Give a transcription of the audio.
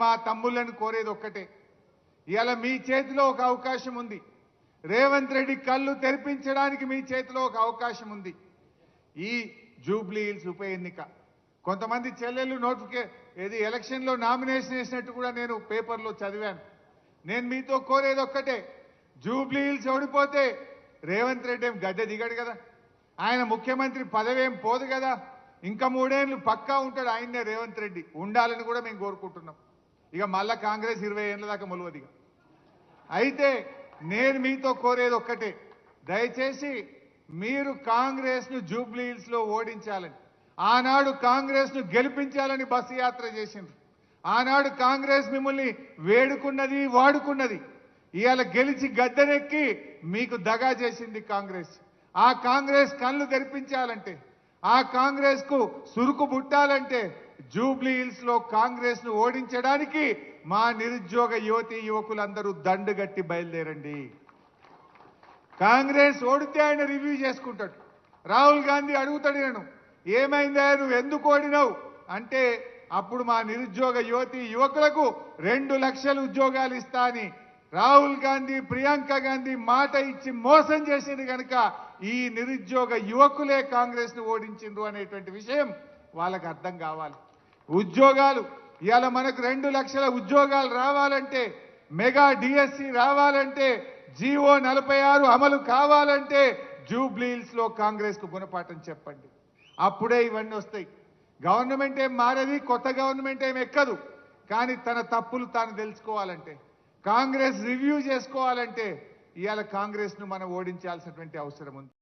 మా తమ్ముళ్ళని కోరేది ఒక్కటే, ఇవాళ మీ చేతిలో ఒక అవకాశం ఉంది. రేవంత్ రెడ్డి కళ్ళు తెరిపించడానికి మీ చేతిలో ఒక అవకాశం ఉంది. ఈ జూబ్లీ హిల్స్ ఉప ఎన్నిక కొంతమంది చెల్లెళ్ళు ఏది ఎలక్షన్లో నామినేషన్ వేసినట్టు కూడా నేను పేపర్లో చదివాను. నేను మీతో కోరేది ఒక్కటే, జూబ్లీ హిల్స్ ఓడిపోతే రేవంత్ రెడ్డి ఏం గద్దె దిగాడు కదా, ఆయన ముఖ్యమంత్రి పదవేం పోదు కదా, ఇంకా 3 ఏళ్ళు పక్కా ఉంటాడు ఆయన్నే రేవంత్ రెడ్డి, ఉండాలని కూడా మేము కోరుకుంటున్నాం. ఇక మళ్ళా కాంగ్రెస్ 20 ఏళ్ళ దాకా మొలవదిగా. అయితే నేను మీతో కోరేది ఒక్కటే, దయచేసి మీరు కాంగ్రెస్ను జూబ్లీ హిల్స్లో ఓడించాలని, ఆనాడు కాంగ్రెస్ను గెలిపించాలని బస్సు యాత్ర చేసిండ్రు. ఆనాడు కాంగ్రెస్ మిమ్మల్ని వేడుకున్నది, వాడుకున్నది. ఇవాళ గెలిచి గద్దెనెక్కి మీకు దగా చేసింది కాంగ్రెస్. ఆ కాంగ్రెస్ కళ్ళు తెరిపించాలంటే, ఆ కాంగ్రెస్ కు సురుకు బుట్టాలంటే జూబ్లీ హిల్స్ లో కాంగ్రెస్ ను ఓడించడానికి మా నిరుద్యోగ యువతి యువకులందరూ దండుగట్టి బయలుదేరండి. కాంగ్రెస్ ఓడితే ఆయన రివ్యూ చేసుకుంటాడు. రాహుల్ గాంధీ అడుగుతాడు, నేను ఏమైందా నువ్వు ఎందుకు ఓడినావు అంటే, అప్పుడు మా నిరుద్యోగ యువతి యువకులకు 2 లక్షల ఉద్యోగాలు ఇస్తా అని రాహుల్ గాంధీ, ప్రియాంక గాంధీ మాట ఇచ్చి మోసం చేసింది కనుక ఈ నిరుద్యోగ యువకులే కాంగ్రెస్ ను ఓడించిండ్రు అనేటువంటి విషయం వాళ్ళకి అర్థం కావాలి. ఉద్యోగాలు ఇవాళ మనకు 2 లక్షల ఉద్యోగాలు రావాలంటే, మెగా డిఎస్సి రావాలంటే, జీవో 46 అమలు కావాలంటే జూబ్లీ హిల్స్ లో కాంగ్రెస్ కు గుణపాఠం చెప్పండి. అప్పుడే ఇవన్నీ వస్తాయి. గవర్నమెంట్ ఏం మారది, కొత్త గవర్నమెంట్ ఏం ఎక్కదు. కానీ తన తప్పులు తాను తెలుసుకోవాలంటే, కాంగ్రెస్ రివ్యూ చేసుకోవాలంటే ఇవాళ కాంగ్రెస్ ను మనం ఓడించాల్సినటువంటి అవసరం ఉంది.